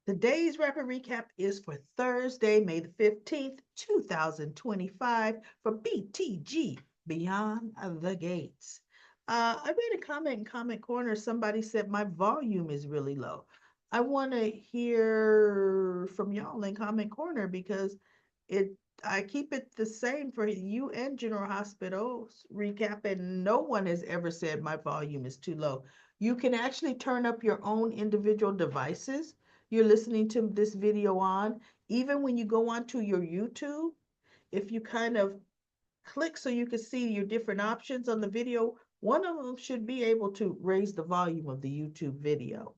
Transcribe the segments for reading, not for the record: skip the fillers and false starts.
Today's rapid recap is for Thursday, May the 15th, 2025 for BTG Beyond the Gates. I read a comment in Comment Corner. Somebody said my volume is really low. I want to hear from y'all in Comment Corner because it I keep it the same for you and General Hospital's recap, and no one has ever said my volume is too low. You can actually turn up your own individual devices you're listening to this video on. Even when you go onto your YouTube, if you kind of click so you can see your different options on the video, one of them should be able to raise the volume of the YouTube video.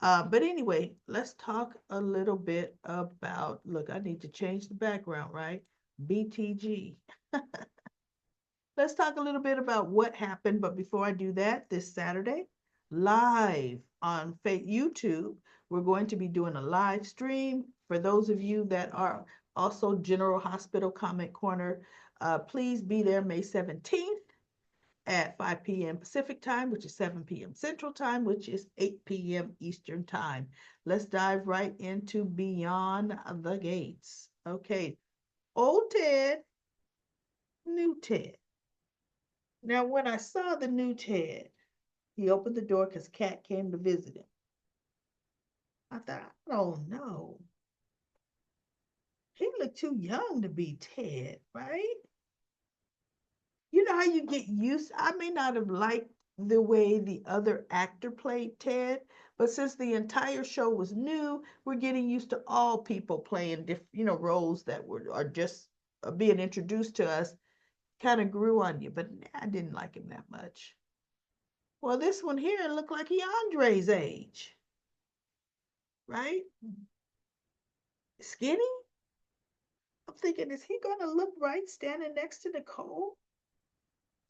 But anyway, let's talk a little bit about, look, I need to change the background, right? BTG. Let's talk a little bit about what happened. But before I do that, this Saturday, live on YouTube, we're going to be doing a live stream. For those of you that are also General Hospital Comment Corner, please be there May 17th at 5 p.m. Pacific time, which is 7 p.m. Central time, which is 8 p.m. Eastern time. Let's dive right into Beyond the Gates. Okay, old Ted, new Ted. Now, when I saw the new Ted, he opened the door because Kat came to visit him. I thought, I don't know. He looked too young to be Ted, right? You know how you get used? I may not have liked the way the other actor played Ted, but since the entire show was new, we're getting used to all people playing different, roles that are just being introduced to us. Kind of grew on you, but I didn't like him that much. Well, this one here looked like he Andre's age, right? Skinny? I'm thinking, is he gonna look right standing next to Nicole?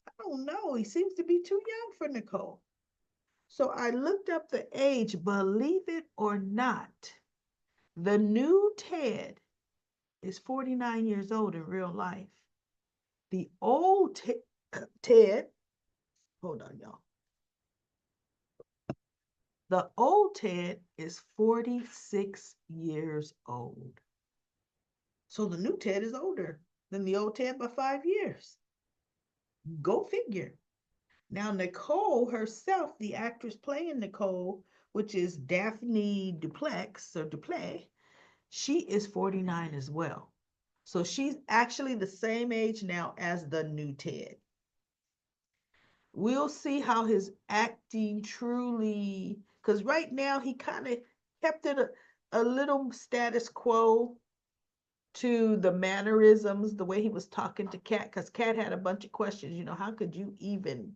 I don't know. He seems to be too young for Nicole. So I looked up the age, believe it or not. The new Ted is 49 years old in real life. The old Ted, hold on, y'all. The old Ted is 46 years old. So the new Ted is older than the old Ted by 5 years. Go figure. Now, Nicole herself, the actress playing Nicole, which is Daphne Duplex or Duplay, she is 49 as well. So she's actually the same age now as the new Ted. We'll see how his acting truly, because right now he kind of kept it a little status quo to the mannerisms, the way he was talking to Kat, because Kat had a bunch of questions. How could you even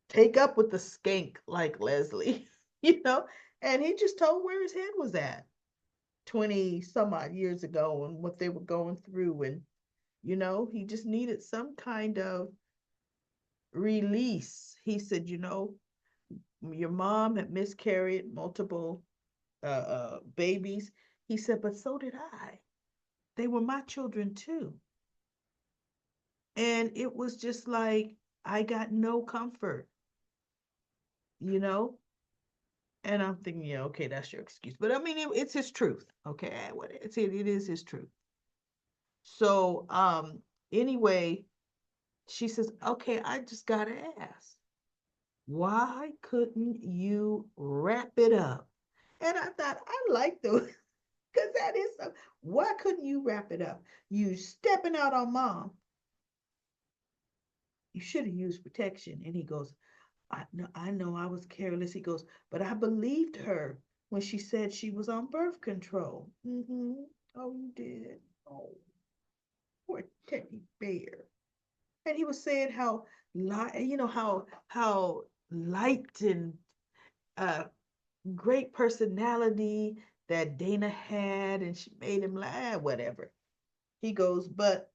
take up with the skank like Leslie? you know? And he just told where his head was at 20 some odd years ago and what they were going through. And, he just needed some kind of release. He said, your mom had miscarried multiple babies. He said, but so did I. They were my children too. And it was just like, I got no comfort, you know? And I'm thinking, yeah, okay, that's your excuse. But I mean, it's his truth. Okay. It is his truth. So, anyway, she says, okay, I just got to ask, why couldn't you wrap it up? And I thought, I like those, because that is, why couldn't you wrap it up? You stepping out on mom. You should have used protection. And he goes, I know I was careless. He goes, but I believed her when she said she was on birth control. Mm-hmm. Oh, you did. Oh, poor teddy bear. And he was saying how how light and uh great personality that Dana had, and she made him laugh, whatever. He goes, but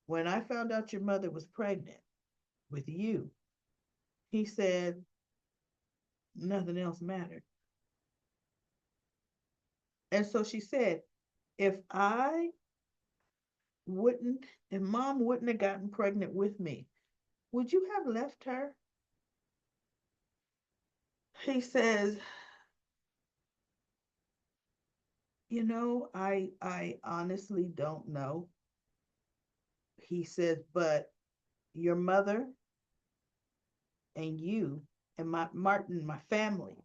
when I found out your mother was pregnant with you, he said nothing else mattered. And so she said, if I wouldn't, if mom wouldn't have gotten pregnant with me, would you have left her? He says, I honestly don't know. He said, but your mother and you and my Martin, my family,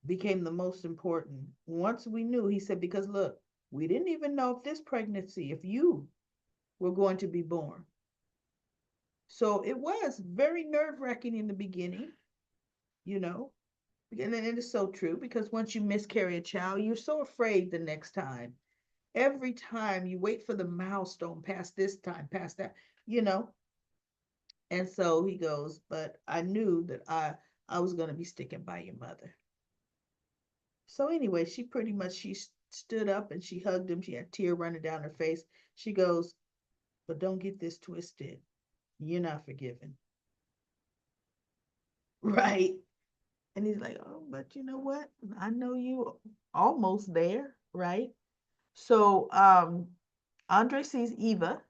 became the most important. Once we knew, he said, because look, we didn't even know if this pregnancy, if you were going to be born. So it was very nerve-wracking in the beginning, you know. And it is so true because once you miscarry a child, you're so afraid the next time. Every time you wait for the milestone, past this time, past that, you know. And so he goes, but I knew that I was going to be sticking by your mother. So anyway, she pretty much she stood up and she hugged him. She had a tear running down her face. She goes, but don't get this twisted. You're not forgiven. Right. And he's like, oh, but you know what? I know you almost there, right? So Andre sees Eva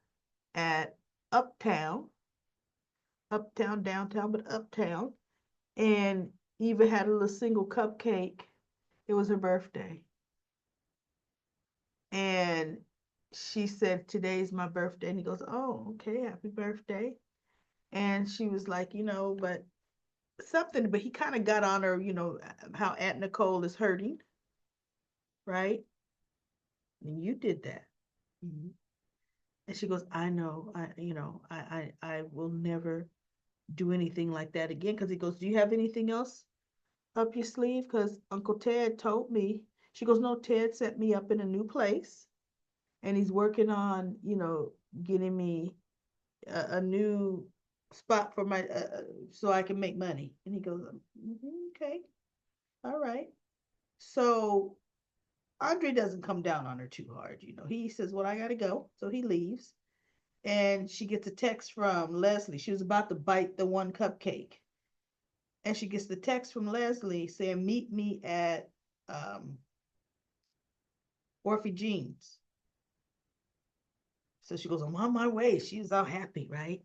at Uptown, uptown, downtown, but uptown. And Eva had a little single cupcake. It was her birthday. And she said, today's my birthday. And he goes, oh, okay, happy birthday. And she was like, but something, but he kind of got on her, how Aunt Nicole is hurting, right? And you did that. Mhm. And she goes, I know, I will never do anything like that again. Because he goes, do you have anything else up your sleeve? Because Uncle Ted told me. She goes, no, Ted set me up in a new place and he's working on, getting me a new spot for my, so I can make money. And he goes, okay, all right. So Andre doesn't come down on her too hard. He says, well, I got to go. So he leaves. And she gets a text from Leslie. She was about to bite the one cupcake. And she gets the text from Leslie saying, meet me at um, Orphy Jeans. So she goes, I'm on my way. She's all happy, right?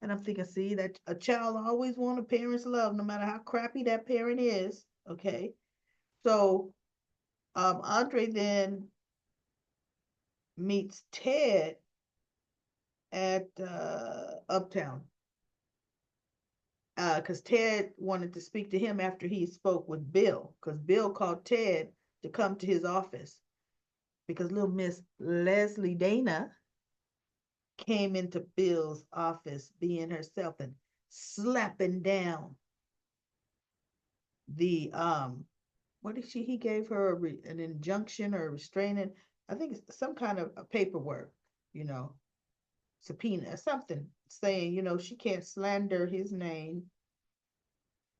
And I'm thinking, see, that a child always want a parent's love, no matter how crappy that parent is. Okay. So Andre then meets Ted at Uptown because Ted wanted to speak to him after he spoke with Bill, because Bill called Ted to come to his office because little Miss Leslie Dana came into Bill's office being herself and slapping down the what did he gave her an injunction or a restraining, I think it's some kind of a paperwork, you know, subpoena, something saying, she can't slander his name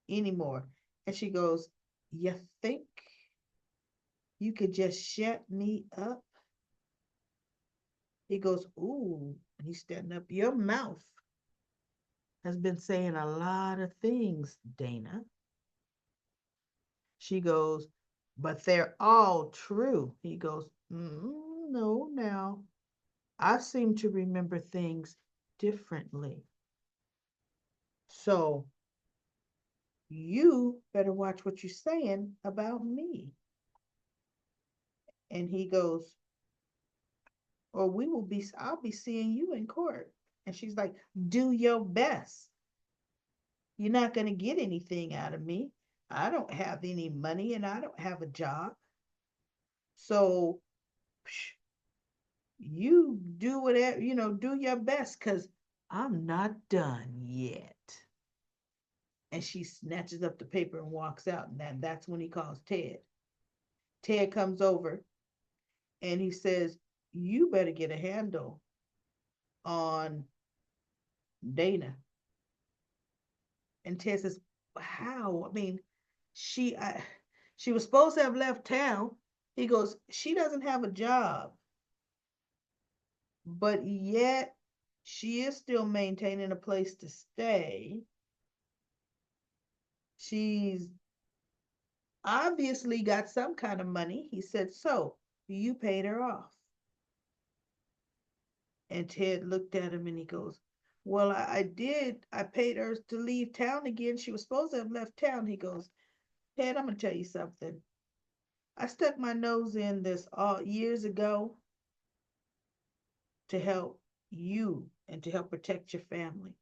anymore. And she goes, you think you could just shut me up? He goes, ooh, and he's standing up. Your mouth has been saying a lot of things, Dana. She goes, but they're all true. He goes, no, now I seem to remember things differently. So you better watch what you're saying about me. And he goes, or I'll be seeing you in court. And she's like, do your best. You're not going to get anything out of me. I don't have any money and I don't have a job. So you do whatever, do your best because I'm not done yet. And she snatches up the paper and walks out. And that's when he calls Ted. Ted comes over and he says, you better get a handle on Dana. And Ted says, how? I mean, she was supposed to have left town. He goes, she doesn't have a job, but yet she is still maintaining a place to stay. She's obviously got some kind of money. He said, so you paid her off. And Ted looked at him and he goes, well, I did. I paid her to leave town again. She was supposed to have left town. He goes, Ted, I'm going to tell you something. I stuck my nose in this all years ago to help you and to help protect your family.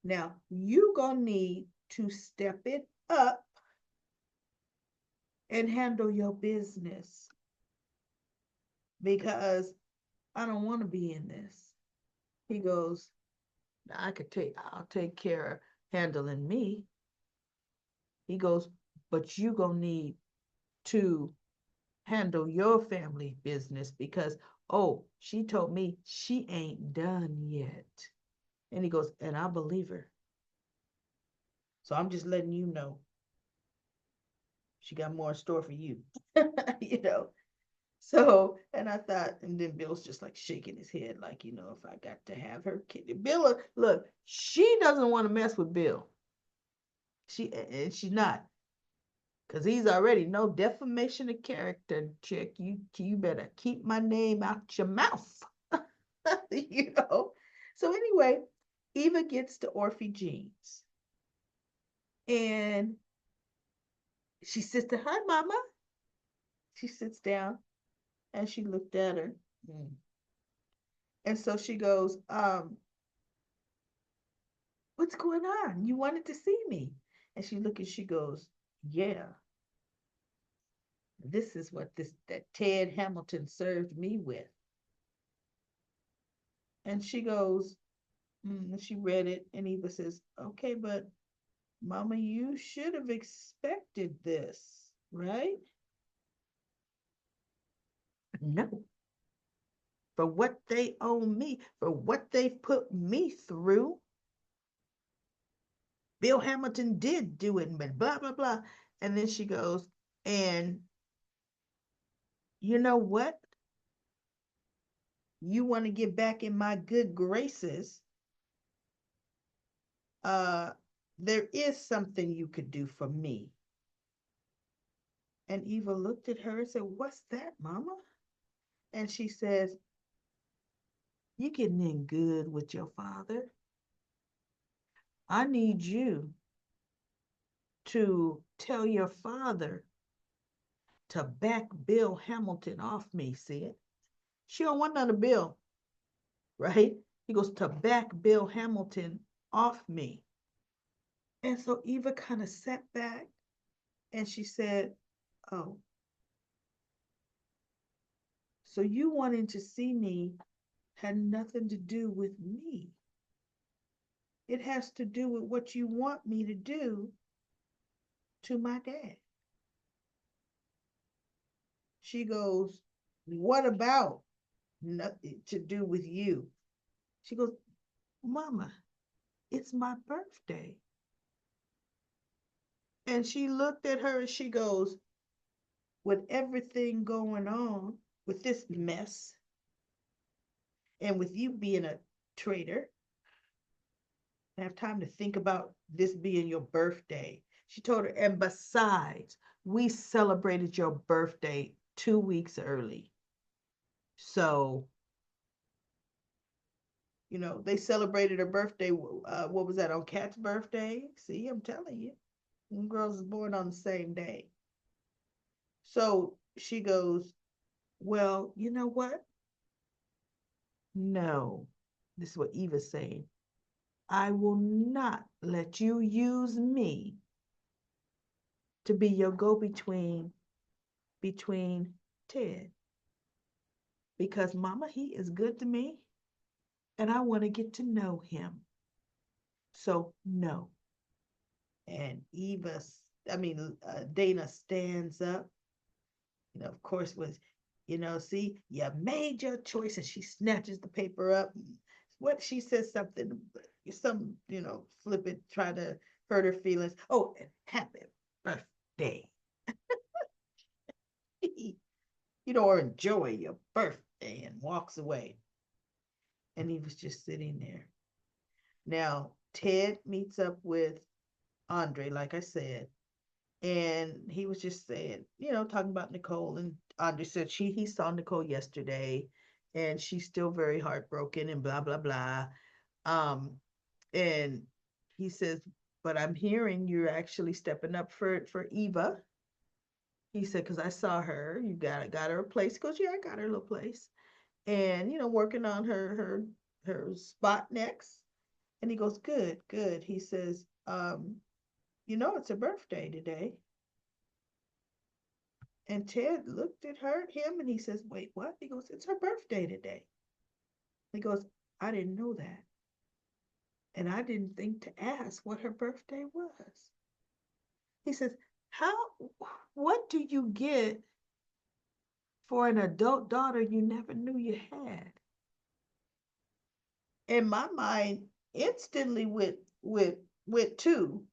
Now, you gonna need to step it up and handle your business because I don't want to be in this. He goes, I'll take care of handling me. He goes, but you gonna need to handle your family business because, oh, she told me she ain't done yet. And he goes, and I believe her. So I'm just letting you know she got more in store for you. you know. So, and I thought, and then Bill's just like shaking his head, like, if I got to have her kid. Bill, look, she doesn't want to mess with Bill. And she's not. Because he's already no defamation of character, chick. You better keep my name out your mouth. you know. So anyway, Eva gets to Orphe Jeans. And she sits there, hi, mama. She sits down and she looked at her. Mm. And so she goes, what's going on? You wanted to see me. And she looked and she goes, yeah, this is what that Ted Hamilton served me with. And she goes, and she read it, and Eva says, okay, but Mama, you should have expected this, right? No. For what they owe me, for what they've put me through, Bill Hamilton did do it, but blah, blah, blah. And then she goes, and you know what? You want to get back in my good graces. Uh, there is something you could do for me. And Eva looked at her and said, what's that, Mama? And she says, you getting in good with your father. I need you to tell your father to back Bill Hamilton off me, see it? She don't want none of Bill, right? He goes to back Bill Hamilton off me. And so Eva kind of sat back and she said, oh, so you wanting to see me had nothing to do with me. It has to do with what you want me to do to my dad. She goes, what about nothing to do with you? She goes, Mama, it's my birthday. And she looked at her and she goes, with everything going on with this mess and with you being a traitor, I have time to think about this being your birthday. She told her, and besides, we celebrated your birthday 2 weeks early. So, they celebrated her birthday. What was that, on Kat's birthday? See, I'm telling you, girls is born on the same day. So she goes, well, you know what? No, this is what Eva's saying. I will not let you use me to be your go-between between Ted. Because Mama, he is good to me and I want to get to know him. So no. And Dana stands up, of course, see, you made your choice. And she snatches the paper up. What she says something, flip it, try to hurt her feelings. Oh, and happy birthday. Or enjoy your birthday, and walks away. And he was just sitting there. Now, Ted meets up with Andre, like I said, and he was just saying, talking about Nicole. And Andre said he saw Nicole yesterday, and she's still very heartbroken and blah blah blah. And he says, but I'm hearing you're actually stepping up for Eva. He said, because I saw her, you got her a place. He goes, yeah, I got her a little place. And, working on her spot next. And he goes, good, good. He says, it's her birthday today. And Ted looked at him, and he says, wait, what? He goes, it's her birthday today. He goes, I didn't know that. And I didn't think to ask what her birthday was. He says, what do you get for an adult daughter you never knew you had? And my mind instantly went to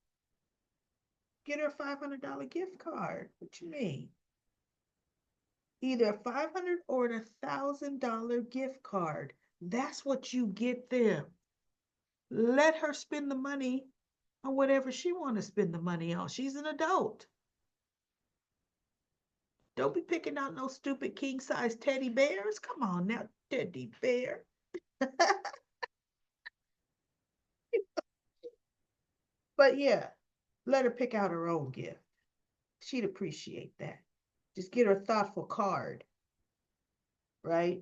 get her a $500 gift card. What you mean? Either a $500 or a $1,000 gift card. That's what you get them. Let her spend the money on whatever she want to spend the money on. She's an adult. Don't be picking out no stupid king size teddy bears. Come on now, teddy bear. But yeah, let her pick out her own gift. She'd appreciate that. Just get her a thoughtful card, right?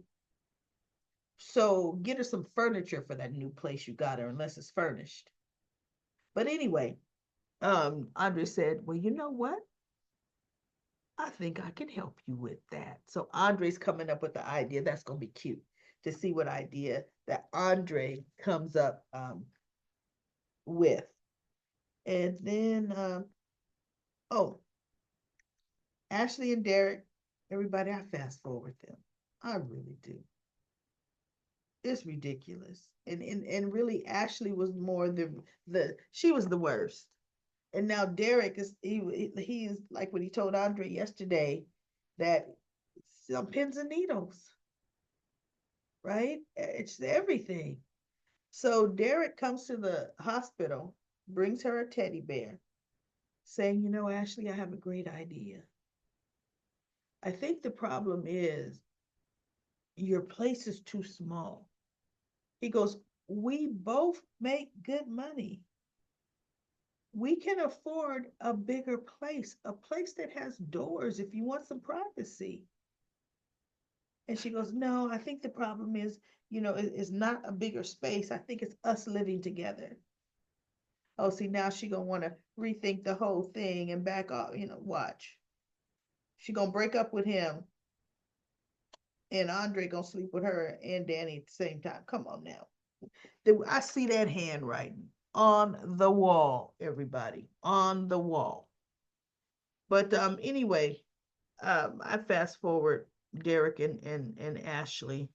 So get her some furniture for that new place you got her, unless it's furnished. But anyway, Andre said, well, you know what? I think I can help you with that. So Andre's coming up with the idea. That's going to be cute to see what idea that Andre comes up with. And then, oh, Ashley and Derek, everybody, I fast forward them. I really do. It's ridiculous. And really, Ashley was more she was the worst. And now Derek he's like what he told Andre yesterday, that some pins and needles, right? It's everything. So Derek comes to the hospital, brings her a teddy bear, saying, Ashley, I have a great idea. I think the problem is your place is too small. He goes, we both make good money. We can afford a bigger place, a place that has doors if you want some privacy. And she goes, no, I think the problem is, it's not a bigger space. I think it's us living together. Oh, see, now she gonna want to rethink the whole thing and back off, watch. She gonna break up with him, and Andre gonna sleep with her and Danny at the same time. Come on now. I see that handwriting on the wall, everybody, on the wall. But anyway, I fast forward Derek and Ashley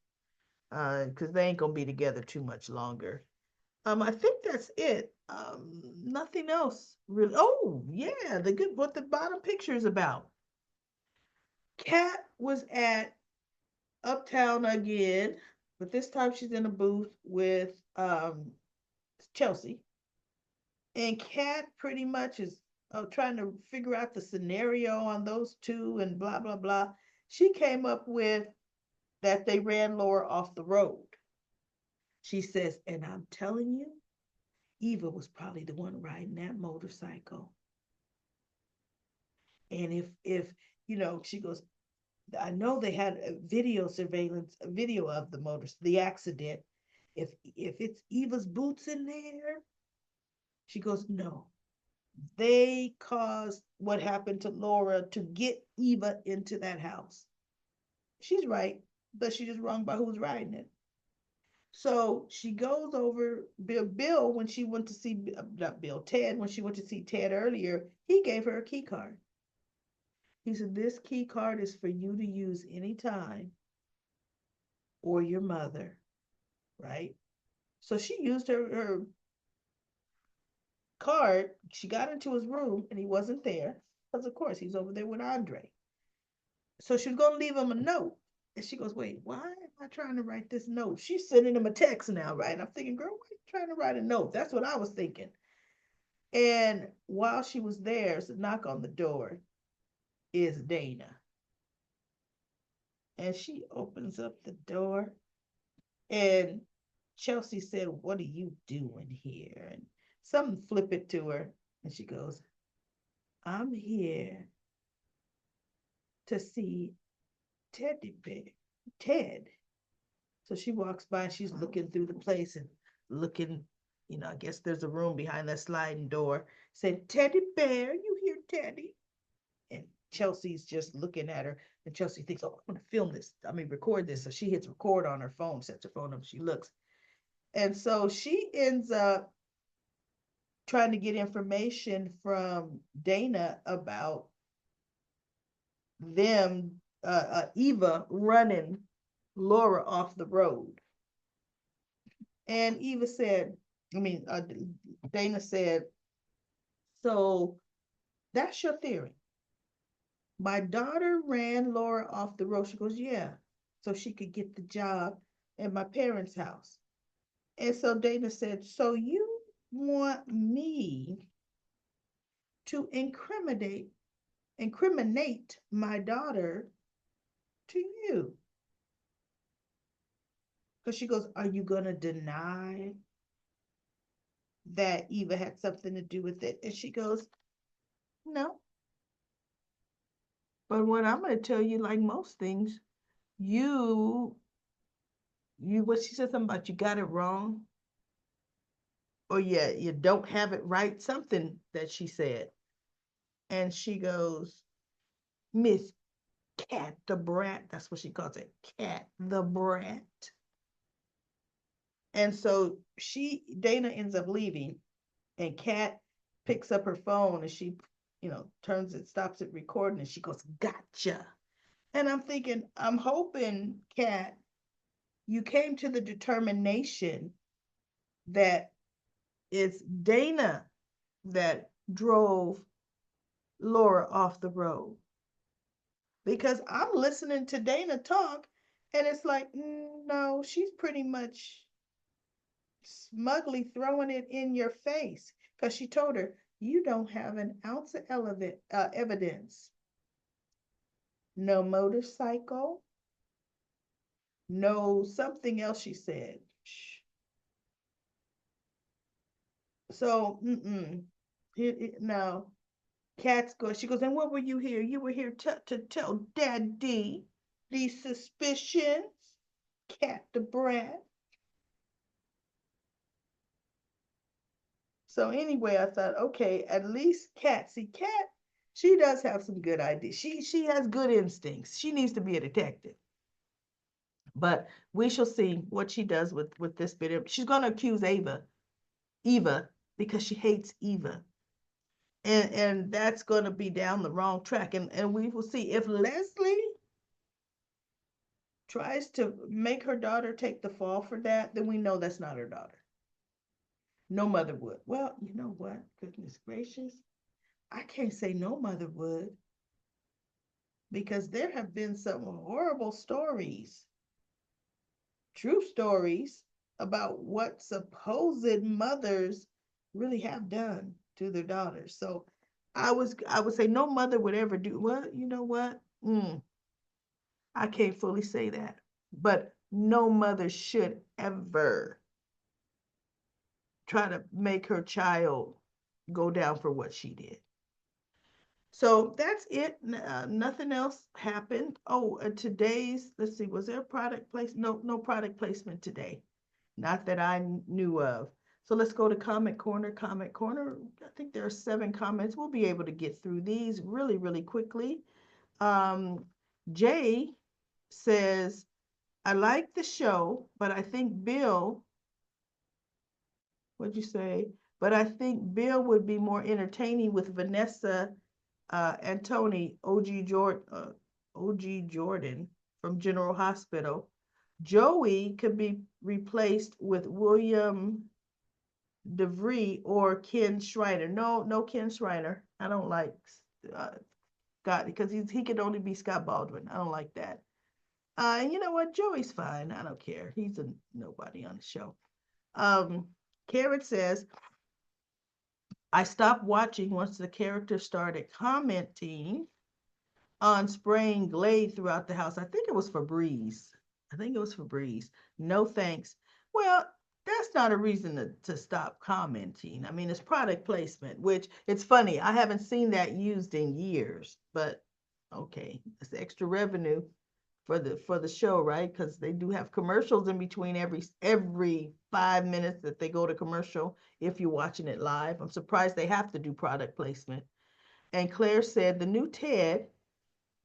because they ain't gonna be together too much longer. I think that's it. Nothing else really. Oh yeah, what the bottom picture is about. Kat was at Uptown again, but this time she's in a booth with Chelsea. And Kat pretty much is trying to figure out the scenario on those two and blah, blah, blah. She came up with that they ran Laura off the road. She says, and I'm telling you, Eva was probably the one riding that motorcycle. And if she goes, I know they had a video surveillance, a video of the accident. If it's Eva's boots in there, she goes, no, they caused what happened to Laura to get Eva into that house. She's right, but she's just wrong by who's riding it. So she goes over Bill when she went to see, not Bill, Ted, when she went to see Ted earlier, he gave her a key card. He said, this key card is for you to use anytime, or your mother, right? So she used her card. She got into his room and he wasn't there because, of course, he's over there with Andre. So she was going to leave him a note. And she goes, wait, why am I trying to write this note? She's sending him a text now, right? And I'm thinking, girl, why are you trying to write a note? That's what I was thinking. And while she was there, it's a knock on the door, is Dana. And she opens up the door and Chelsea said, what are you doing here? And something flip it to her. And she goes, I'm here to see Teddy Bear, Ted. So she walks by and she's looking through the place and looking, I guess there's a room behind that sliding door. Said, Teddy Bear, you hear Teddy? And Chelsea's just looking at her. And Chelsea thinks, oh, I'm going to film this. Record this. So she hits record on her phone, sets her phone up, she looks. And so she ends up trying to get information from Dana about them, Eva running Laura off the road. And Eva said, Dana said, so that's your theory. My daughter ran Laura off the road. She goes, yeah, so she could get the job at my parents' house. And so Dana said, so you want me to incriminate my daughter to you? Because she goes, are you going to deny that Eva had something to do with it? And she goes, no. But what I'm going to tell you, like most things, what she said something about you got it wrong, or yeah, you don't have it right, something that she said. And she goes, Miss Cat the Brat, that's what she calls it, Cat the Brat. And so Dana ends up leaving, and Cat picks up her phone and she, turns it, stops it recording, and she goes, gotcha. And I'm thinking, I'm hoping, Cat, you came to the determination that it's Dana that drove Laura off the road. Because I'm listening to Dana talk, and it's like, no, she's pretty much smugly throwing it in your face. Because she told her, you don't have an ounce of evidence. No motorcycle, no something else she said. So, no. Cat's going, she goes, and what were you here? You were here to tell Daddy these suspicions? Cat the Brat. So anyway, I thought, okay, at least Cat, she does have some good ideas. She has good instincts. She needs to be a detective. But we shall see what she does with this bit. She's going to accuse Eva, because she hates Eva. And that's going to be down the wrong track. And we will see if Leslie tries to make her daughter take the fall for that, then we know that's not her daughter. No mother would. Well, you know what? Goodness gracious. I can't say no mother would, because there have been some horrible stories, true stories, about what supposed mothers really have done to their daughters. So I would say no mother would ever do. Well, you know what? I can't fully say that, but no mother should ever try to make her child go down for what she did. So that's it. Nothing else happened. Oh, today's, let's see, was there a product place? No product placement today. Not that I knew of. So let's go to Comment Corner. Comment Corner, I think there are 7 comments. We'll be able to get through these really, really quickly. Jay says, I like the show, but I think Bill, what'd you say? But I think Bill would be more entertaining with Vanessa and Tony, OG Jordan from General Hospital. Joey could be replaced with William DeVry or Ken Schreiner. No Ken Schreiner. I don't like Scott, because he could only be Scott Baldwin. I don't like that. And you know what? Joey's fine. I don't care. He's a nobody on the show. Carrot says, I stopped watching once the character started commenting on spraying Glade throughout the house. I think it was Febreze. No thanks. Well, that's not a reason to stop commenting. I mean, it's product placement, which it's funny. I haven't seen that used in years, but Okay, it's extra revenue for the show, right? Because they do have commercials in between every 5 minutes that they go to commercial if you're watching it live. I'm surprised they have to do product placement. And Claire said the new Ted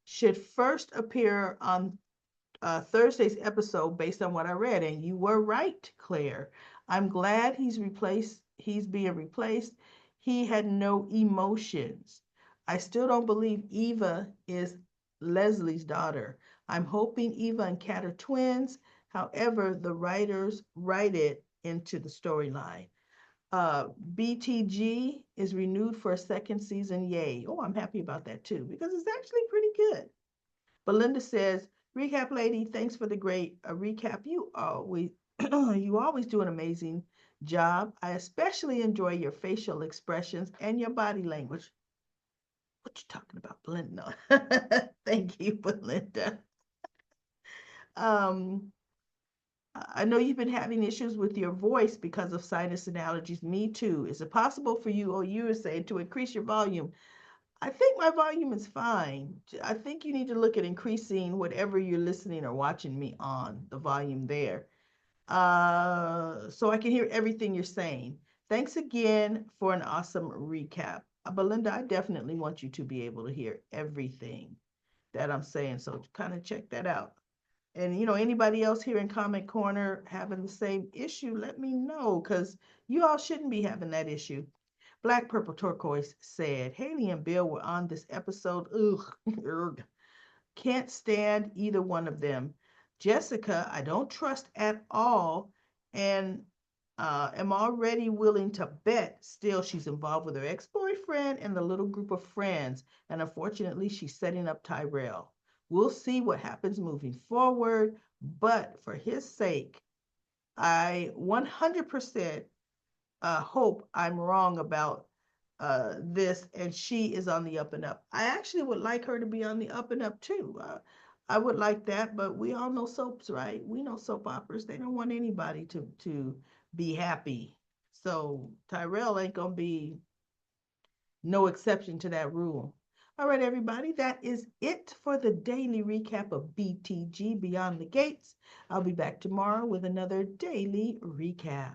should first appear on Thursday's episode based on what I read. And you were right, Claire. I'm glad he's being replaced. He had no emotions. I still don't believe Eva is Leslie's daughter. I'm hoping Eva and Kat are twins. However, the writers write it into the storyline. BTG is renewed for a second season. Yay. Oh, I'm happy about that too, because it's actually pretty good. Belinda says, "Recap lady, thanks for the great recap. You always you always do an amazing job. I especially enjoy your facial expressions and your body language." What you talking about, Belinda? Thank you, Belinda. Um, I know you've been having issues with your voice because of sinus and allergies. Me too. Is it possible for you, or you were saying, to increase your volume? I think my volume is fine. I think you need to look at increasing whatever you're listening or watching me on, the volume there, so I can hear everything you're saying. Thanks again for an awesome recap. Belinda, I definitely want you to be able to hear everything that I'm saying, so kind of check that out. And anybody else here in Comment Corner having the same issue, let me know, because you all shouldn't be having that issue. Black Purple Turquoise said, Haley and Bill were on this episode. Ugh, can't stand either one of them. Jessica, I don't trust at all, and am already willing to bet still she's involved with her ex-boyfriend and the little group of friends. And unfortunately, she's setting up Tyrell. We'll see what happens moving forward, but for his sake, I 100% hope I'm wrong about this, and she is on the up and up. I actually would like her to be on the up and up too. I would like that, but we all know soaps, right? We know soap operas. They don't want anybody to be happy. So Tyrell ain't gonna be no exception to that rule. All right, everybody, that is it for the daily recap of BTG Beyond the Gates. I'll be back tomorrow with another daily recap.